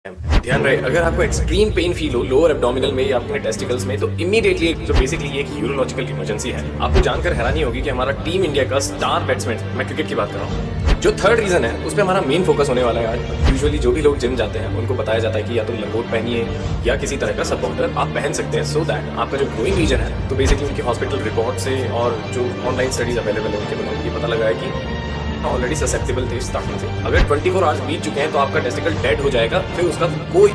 ध्यान रहे, अगर आपको एक्सट्रीम पेन फील हो लोअर एब्डोमिनल में या अपने टेस्टिकल्स में, तो इमीडिएटली जो बेसिकली एक यूरोलॉजिकल इमरजेंसी है। आपको जानकर हैरानी होगी कि हमारा टीम इंडिया का स्टार बैट्समैन, मैं क्रिकेट की बात कर रहा हूँ, जो थर्ड रीजन है उस पर हमारा मेन फोकस होने वाला है आज। यूजुअली जो भी लोग जिम जाते हैं उनको बताया जाता है कि या तो लंगोट पहनिए या किसी तरह का सपोर्टर आप पहन सकते हैं, सो दैट आपका जो ग्रोइंग रीजन है, तो बेसिकली उनकी हॉस्पिटल रिपोर्ट से और जो ऑनलाइन स्टडीज अवेलेबल है उनके बारे में ये पता लगा है कि ऑलरेडी ससेप्टेबल थे स्टार्टिंग से। अगर 24 आवर्स बीत चुके हैं तो आपका टेस्टिकल डेड हो जाएगा, फिर उसका कोई।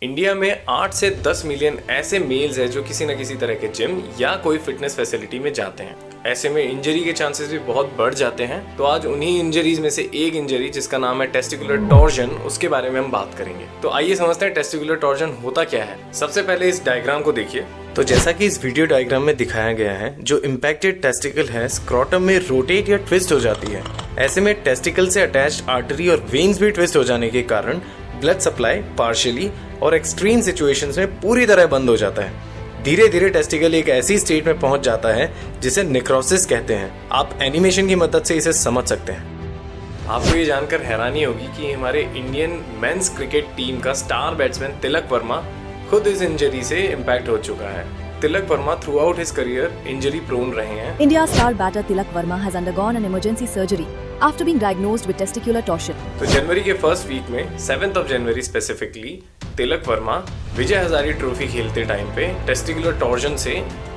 इंडिया में 8 से 10 मिलियन ऐसे मेल्स हैं जो किसी न किसी तरह के जिम या कोई फिटनेस फैसिलिटी में जाते हैं। ऐसे में इंजरी के चांसेस भी बहुत बढ़ जाते हैं। तो आज उन्हीं इंजरीज में से एक इंजरी जिसका नाम है टेस्टिकुलर टॉर्जन, उसके बारे में हम बात करेंगे। तो आइए समझते हैं टेस्टिकुलर टॉर्जन होता क्या है। सबसे पहले इस डायग्राम को देखिए। तो जैसा कि इस वीडियो डायग्राम में दिखाया गया है, जो इम्पैक्टेड टेस्टिकल है स्क्रोटम में रोटेट या ट्विस्ट हो जाती है। ऐसे में टेस्टिकल से अटैच्ड आर्टरी और वेन्स भी ट्विस्ट हो जाने के कारण ब्लड सप्लाई पार्शियली और एक्सट्रीम सिचुएशंस में पूरी तरह बंद हो जाता है। धीरे धीरे टेस्टिकल एक ऐसी स्टेट में पहुंच जाता है जिसे नेक्रोसिस कहते हैं। आप एनिमेशन की मदद से इसे समझ सकते हैं। आपको ये जानकर हैरानी होगी कि हमारे इंडियन मेंस क्रिकेट टीम का स्टार बैट्समैन तिलक वर्मा खुद इस इंजरी से इम्पैक्ट हो चुका है। Tilak Varma throughout his career injury prone रहे हैं। India star batter Tilak Verma has undergone an emergency surgery after being diagnosed with testicular torsion. तो जनवरी के फर्स्ट वीक में 7 जनवरी स्पेसिफिकली तिलक वर्मा विजय हजारे ट्रॉफी खेलते टाइम पे टेस्टिकुलर टॉर्जन से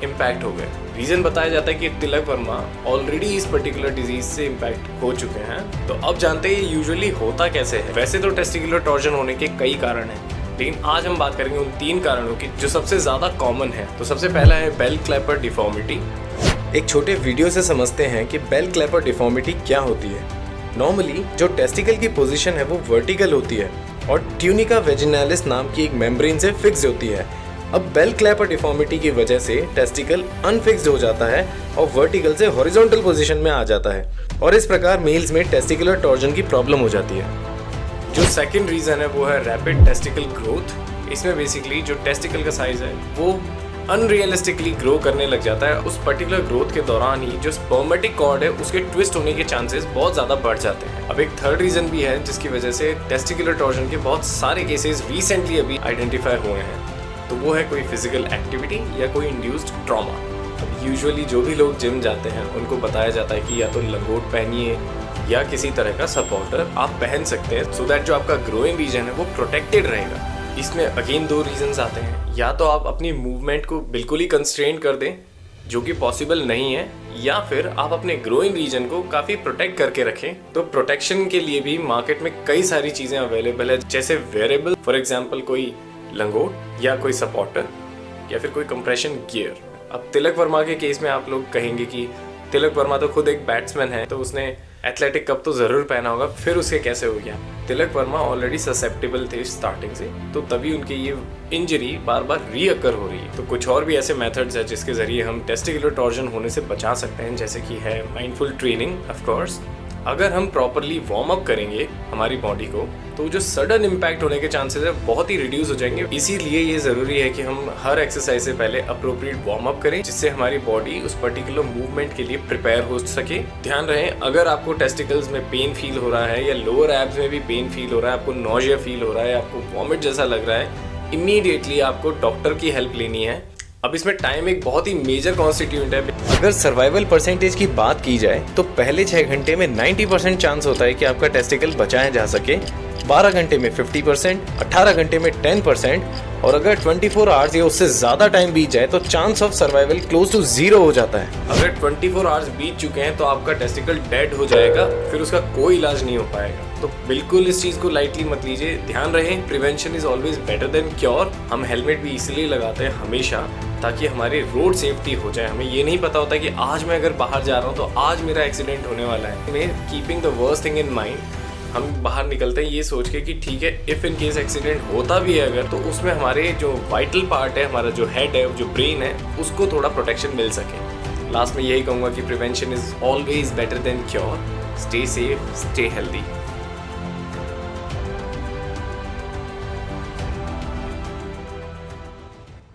इम्पैक्ट हो गए। रीजन बताया जाता है कि तिलक वर्मा ऑलरेडी इस पर्टिकुलर डिजीज से इम्पैक्ट हो चुके हैं। तो अब जानते हैं यूजुअली होता कैसे है। वैसे तो टेस्टिकुलर टॉर्जन होने के कई कारण हैं, लेकिन आज हम बात करेंगे उन 3 कारणों की जो सबसे ज्यादा कॉमन है। तो सबसे पहला है बेल क्लैपर डिफॉर्मिटी। एक छोटे वीडियो से समझते हैं कि बेल क्लैपर डिफॉर्मिटी क्या होती है। नॉर्मली जो टेस्टिकल की पोजीशन है वो वर्टिकल होती है और ट्यूनिका वेजिनालिस नाम की एक मेम्ब्रेन से फिक्स होती है। अब बेल क्लैपर डिफॉर्मिटी की वजह से टेस्टिकल अनफिक्स्ड हो जाता है और वर्टिकल से हॉरिजॉन्टल पोजीशन में आ जाता है और इस प्रकार मेल्स में टेस्टिकुलर टॉर्जन की प्रॉब्लम हो जाती है। जो सेकंड रीजन है वो है रैपिड टेस्टिकल ग्रोथ। इसमें बेसिकली जो टेस्टिकल का साइज है वो अनरियलिस्टिकली ग्रो करने लग जाता है। उस पर्टिकुलर ग्रोथ के दौरान ही जो स्पर्मेटिक कॉर्ड है उसके ट्विस्ट होने के चांसेस बहुत ज्यादा बढ़ जाते हैं। अब एक थर्ड रीजन भी है जिसकी वजह से टेस्टिकुलर टॉर्जन के बहुत सारे केसेस रिसेंटली अभी आइडेंटिफाई हुए हैं। तो वो है कोई फिजिकल एक्टिविटी या कोई इंड्यूस्ड ट्रॉमा। अब यूजुअली जो भी लोग जिम जाते हैं उनको बताया जाता है कि या तो लंगोट पहनिए या किसी तरह का सपोर्टर आप पहन सकते हैं, सो दैट जो आपका ग्रोइंग रीजन है वो प्रोटेक्टेड रहेगा। इसमें अगेन 2 रीजंस आते हैं। या तो आप अपनी मूवमेंट को बिल्कुल ही कंस्ट्रेन कर दें, जो कि पॉसिबल नहीं है, या फिर आप अपने ग्रोइंग रीजन को काफ़ी प्रोटेक्ट करके रखें। तो प्रोटेक्शन के लिए भी मार्केट में कई सारी चीज़ें अवेलेबल है, जैसे वेरेबल, फॉर एग्जाम्पल कोई लंगोट या कोई सपोर्टर या फिर कोई कंप्रेशन गियर। अब तिलक वर्मा के केस में आप लोग कहेंगे कि तिलक वर्मा तो खुद एक बैट्समैन है, तो उसने एथलेटिक कप तो जरूर पहना होगा, फिर उसके कैसे हो गया। तिलक वर्मा ऑलरेडी ससेप्टेबल थे स्टार्टिंग से, तो तभी उनकी ये इंजरी बार बार रीअकर हो रही है। तो कुछ और भी ऐसे मेथड्स है जिसके जरिए हम टेस्टिकुलर टॉर्जन होने से बचा सकते हैं, जैसे कि है माइंडफुल ट्रेनिंग। ऑफ कोर्स अगर हम प्रॉपरली वार्म अप करेंगे हमारी बॉडी को, तो जो सडन इम्पैक्ट होने के चांसेस है बहुत ही रिड्यूस हो जाएंगे। इसीलिए ये जरूरी है कि हम हर एक्सरसाइज से पहले अप्रोप्रिएट वार्म अप करें, जिससे हमारी बॉडी उस पर्टिकुलर मूवमेंट के लिए प्रिपेयर हो सके। ध्यान रहे, अगर आपको टेस्टिकल्स में पेन फील हो रहा है या लोअर एब्स में भी पेन फील हो रहा है, आपको नॉजिया फील हो रहा है, आपको वॉमिट जैसा लग रहा है, इमीडिएटली आपको डॉक्टर की हेल्प लेनी है। अब इसमें टाइम एक बहुत ही मेजर कॉन्स्टिट्यूएंट है। अगर सर्वाइवल परसेंटेज की बात की जाए तो पहले 6 घंटे में 90% चांस होता है कि आपका टेस्टिकल बचाया जा सके, 12 घंटे में 50%, 18 घंटे में 10%, और अगर 24 आवर्स या उससे ज्यादा टाइम बीत जाए तो chance of survival close to 0 हो जाता है। अगर 24 आवर्स बीत चुके हैं तो आपका टेस्टिकल डेड हो जाएगा, फिर उसका कोई इलाज नहीं हो पाएगा। तो बिल्कुल इस चीज को लाइटली मत लीजिए। ध्यान रहे, prevention is always better than cure. हम हेलमेट भी इसलिए लगाते हैं हमेशा ताकि हमारी रोड सेफ्टी हो जाए। हमें ये नहीं पता होता कि आज मैं अगर बाहर जा रहा हूँ तो आज मेरा एक्सीडेंट होने वाला है। मैं keeping the worst thing in mind, हम बाहर निकलते हैं ये सोच के कि ठीक है, इफ इन केस एक्सीडेंट होता भी है अगर, तो उसमें हमारे जो वाइटल पार्ट है, हमारा जो हेड है, जो ब्रेन है, उसको थोड़ा प्रोटेक्शन मिल सके। लास्ट में यही कहूँगा कि prevention is always better than cure. Stay safe, stay healthy.